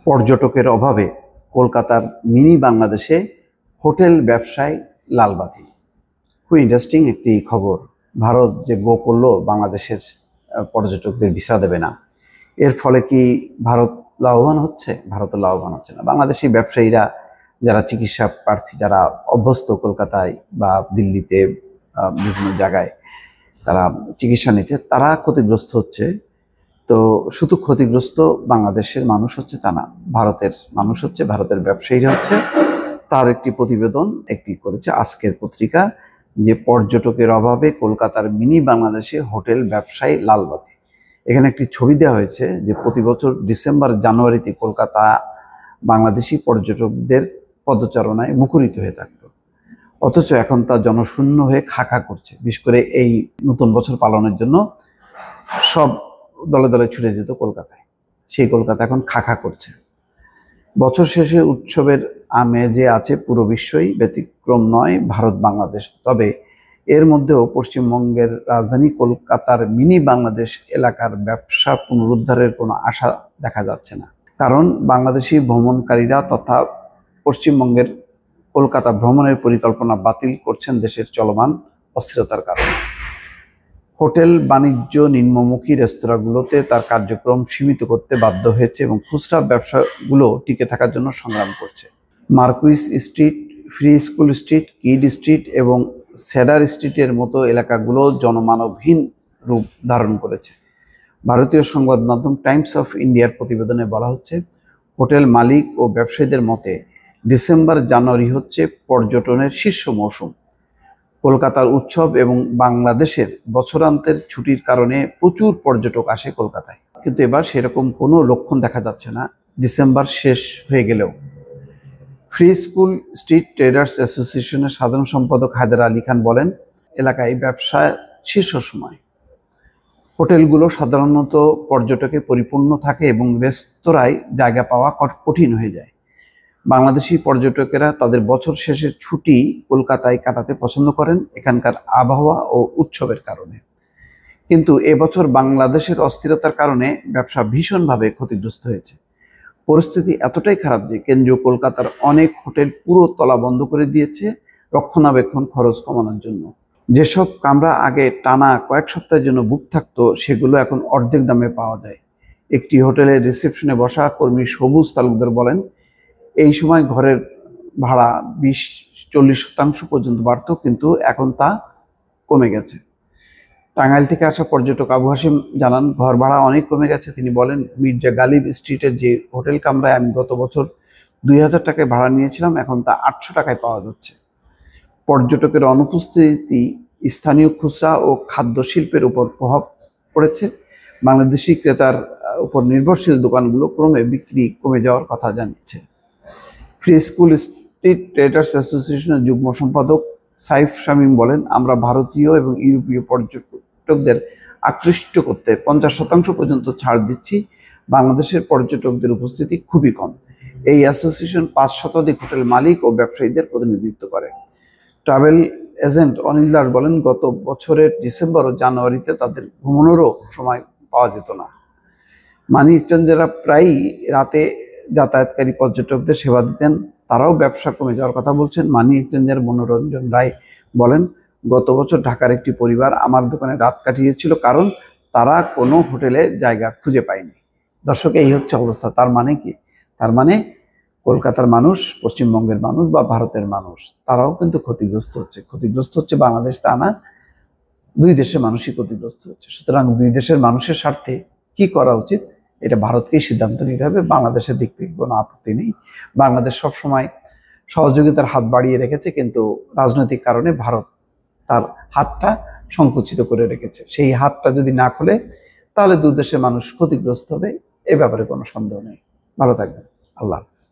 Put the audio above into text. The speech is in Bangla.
পর্যটকের অভাবে কলকাতার মিনি বাংলাদেশে হোটেল ব্যবসায় লালবাতি। খুব ইন্টারেস্টিং একটি খবর। ভারত যে গো করলো বাংলাদেশের পর্যটকদের ভিসা দেবে না, এর ফলে কি ভারত লাভবান হচ্ছে? ভারত লাভবান হচ্ছে না। বাংলাদেশি ব্যবসায়ীরা যারা চিকিৎসা প্রার্থী, যারা অভ্যস্ত কলকাতায় বা দিল্লিতে বিভিন্ন জায়গায় তারা চিকিৎসা নিতে, তারা ক্ষতিগ্রস্ত হচ্ছে। তো শুধু ক্ষতিগ্রস্ত বাংলাদেশের মানুষ হচ্ছে তা না, ভারতের মানুষ হচ্ছে, ভারতের ব্যবসায়ীরা হচ্ছে। তার একটি প্রতিবেদন একটি করেছে আজকের পত্রিকা, যে পর্যটকের অভাবে কলকাতার মিনি বাংলাদেশে হোটেল ব্যবসায় লালবাতি। এখানে একটি ছবি দেওয়া হয়েছে যে প্রতি বছর ডিসেম্বর জানুয়ারিতে কলকাতা বাংলাদেশি পর্যটকদের পদচারণায় মুখরিত হয়ে থাকতো, অথচ এখন তা জনশূন্য হয়ে খাখা করছে। বিশেষ করে এই নতুন বছর পালনের জন্য সব দলে দলে ছুটে যেত কলকাতায়, সেই কলকাতা এখন খাখা করছে। বছর শেষে উৎসবের আমেজে আছে পুরো বিশ্বই, ব্যতিক্রম নয় ভারত বাংলাদেশ। তবে এর মধ্যেও পশ্চিমবঙ্গের রাজধানী কলকাতার মিনি বাংলাদেশ এলাকার ব্যবসা পুনরুদ্ধারের কোনো আশা দেখা যাচ্ছে না। কারণ বাংলাদেশি ভ্রমণকারীরা তথা পশ্চিমবঙ্গের কলকাতা ভ্রমণের পরিকল্পনা বাতিল করছেন দেশের চলমান অস্থিরতার কারণে। হোটেল বাণিজ্য নিম্নমুখী রেস্তোরাঁগুলোতে তার কার্যক্রম সীমিত করতে বাধ্য হয়েছে এবং খুচরা ব্যবসাগুলো টিকে থাকার জন্য সংগ্রাম করছে। Marquis street, free school street, Kyd street এবং সেডার স্ট্রিটের মতো এলাকাগুলো জনমানবহীন রূপ ধারণ করেছে। ভারতীয় সংবাদ মাধ্যম টাইমস অফ ইন্ডিয়ার প্রতিবেদনে বলা হচ্ছে, হোটেল মালিক ও ব্যবসায়ীদের মতে ডিসেম্বর জানুয়ারি হচ্ছে পর্যটনের শীর্ষ মৌসুম। কলকাতার উৎসব এবং বাংলাদেশের বছরান্তের ছুটির কারণে প্রচুর পর্যটক আসে কলকাতায়, কিন্তু এবার সেরকম কোনো লক্ষণ দেখা যাচ্ছে না ডিসেম্বর শেষ হয়ে গেলেও। ফ্রি স্কুল স্ট্রিট ট্রেডার্স অ্যাসোসিয়েশনের সাধারণ সম্পাদক হায়দার আলী খান বলেন, এলাকায় ব্যবসায় শীর্ষ সময়। হোটেলগুলো সাধারণত পর্যটকে পরিপূর্ণ থাকে এবং রেস্তোরাঁয় জায়গা পাওয়া কঠিন হয়ে যায়। বাংলাদেশি পর্যটকেরা তাদের বছর শেষের ছুটি কলকাতায় কাটাতে পছন্দ করেন এখানকার আবহাওয়া ও উৎসবের কারণে। কিন্তু এবছর বাংলাদেশের অস্থিরতার কারণে ব্যবসা ভীষণভাবে ক্ষতিগ্রস্ত হয়েছে। পরিস্থিতি এতটাই খারাপ যে কেন্দ্রীয় কলকাতার অনেক হোটেল পুরো তলা বন্ধ করে দিয়েছে রক্ষণাবেক্ষণ খরচ কমানোর জন্য। যেসব কামরা আগে টানা কয়েক সপ্তাহের জন্য বুক থাকতো, সেগুলো এখন অর্ধেক দামে পাওয়া যায়। একটি হোটেলের রিসেপশনে বসা কর্মী সবুজ তালুকদার বলেন, এই সময় ঘরের ভাড়া 20-40% পর্যন্ত বাড়ত, কিন্তু এখন তা কমে গেছে। টাঙ্গাইল থেকে আসা পর্যটক আবু হাসিম জানান, ঘর ভাড়া অনেক কমে গেছে। তিনি বলেন, মির্জা গালিব স্ট্রিটের যে হোটেল কামরায় আমি গত বছর 2000 টাকায় ভাড়া নিয়েছিলাম, এখন তা 800 টাকায় পাওয়া যাচ্ছে। পর্যটকের অনুপস্থিতি স্থানীয় খুচরা ও খাদ্য শিল্পের উপর প্রভাব পড়েছে। বাংলাদেশি ক্রেতার উপর নির্ভরশীল দোকানগুলো ক্রমে বিক্রি কমে যাওয়ার কথা জানিয়েছে। ফ্রি স্কুল স্ট্রিট ট্রেডার্স অ্যাসোসিয়েশনের যুগ্ম সম্পাদক সাইফ শামীম বলেন, আমরা ভারতীয় এবং ইউরোপীয় পর্যটকদের আকৃষ্ট করতে 50% পর্যন্ত ছাড় দিচ্ছি। বাংলাদেশের পর্যটকদের উপস্থিতি খুবই কম। এই অ্যাসোসিয়েশন 5 শতাধিক হোটেল মালিক ও ব্যবসায়ীদের প্রতিনিধিত্ব করে। ট্রাভেল এজেন্ট অনিল দাস বলেন, গত বছরের ডিসেম্বর ও জানুয়ারিতে তাদের ঘুমানোরও সময় পাওয়া যেত না। মানি এক্সচেঞ্জাররা প্রায়ই রাতে যাতায়াতকারী পর্যটকদের সেবা দিতেন, তারাও ব্যবসা কমে যাওয়ার কথা বলছেন। মানি এক্সচেঞ্জার মনোরঞ্জন রায় বলেন, গত বছর ঢাকার একটি পরিবার আমার দোকানে রাত কাটিয়েছিল, কারণ তারা কোনো হোটেলে জায়গা খুঁজে পায়নি। দর্শক, এই হচ্ছে অবস্থা। তার মানে কি? তার মানে কলকাতার মানুষ, পশ্চিমবঙ্গের মানুষ বা ভারতের মানুষ, তারাও কিন্তু ক্ষতিগ্রস্ত হচ্ছে। ক্ষতিগ্রস্ত হচ্ছে বাংলাদেশ তা না, দুই দেশের মানুষই ক্ষতিগ্রস্ত হচ্ছে। সুতরাং দুই দেশের মানুষের স্বার্থে কি করা উচিত, এটা ভারতকেই সিদ্ধান্ত নিতে হবে। বাংলাদেশের দিক থেকে কোনো আপত্তি নেই। বাংলাদেশ সবসময় সহযোগিতার হাত বাড়িয়ে রেখেছে, কিন্তু রাজনৈতিক কারণে ভারত তার হাতটা সংকুচিত করে রেখেছে। সেই হাতটা যদি না খোলে, তাহলে দুই দেশের মানুষ ক্ষতিগ্রস্ত হবে, এ ব্যাপারে কোনো সন্দেহ নেই। ভালো থাকবেন। আল্লাহ হাফেজ।